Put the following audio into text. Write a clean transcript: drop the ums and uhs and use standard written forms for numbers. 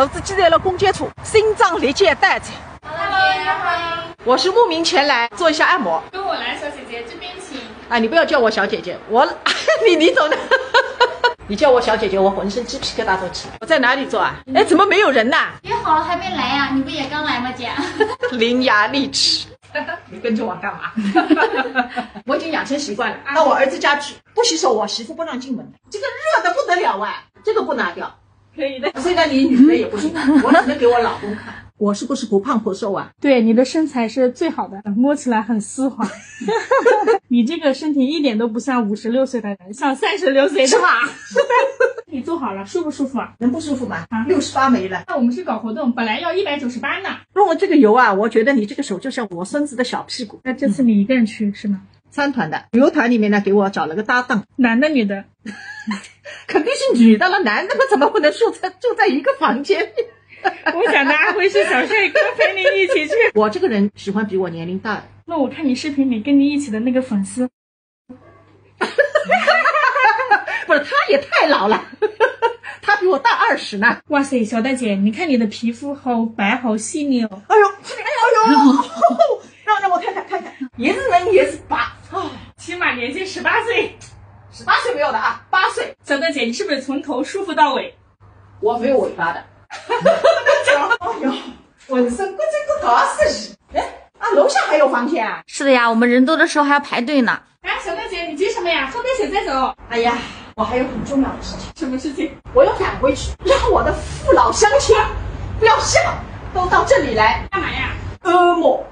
老子挤在了公检处，心脏立即带着。Hello， 你好。我是慕名前来做一下按摩。跟我来，小姐姐，这边请。啊，你不要叫我小姐姐，你走呢。你叫我小姐姐，我浑身鸡皮疙瘩都起来。我在哪里做啊？哎，怎么没有人呐？约好了还没来呀？你不也刚来吗，姐？伶牙俐齿。你跟着我干嘛？我已经养成习惯了，到我儿子家去不洗手，我媳妇不让进门的。这个热的不得了啊！这个不拿掉，可以的。现在你女的也不行，我只能给我老公看。我是不是不胖不瘦啊？对，你的身材是最好的，摸起来很丝滑。你这个身体一点都不像56岁的人，像36岁的。是吧？你做好了，舒不舒服啊？能不舒服吗？68没了。那我们是搞活动，本来要198呢。用了这个油啊，我觉得你这个手就像我孙子的小屁股。那这次你一个人去是吗？3团的旅游团里面呢，给我找了个搭档，男的女的？肯定是女的了，男的们怎么不能住在一个房间里？我想的阿辉是小帅哥陪你一起去。我这个人喜欢比我年龄大的。那我看你视频里跟你一起的那个粉丝，不是，他也太老了，他比我大20呢。哇塞，小大姐，你看你的皮肤好白好细腻哦。哎呦，让我看看，也是能也是拔啊，起码年纪18岁，18岁没有的啊，8岁。小大姐，你是不是从头舒服到尾？我没有尾巴的。哎呦，浑身骨这个搞死你！哎，啊，楼下还有房间啊？是的呀，我们人多的时候还要排队呢。哎，小大姐，你急什么呀？喝杯水再走。哎呀，我还有很重要的事情。什么事情？我要赶回去，让我的父老乡亲不要笑，都到这里来干嘛呀？按摩。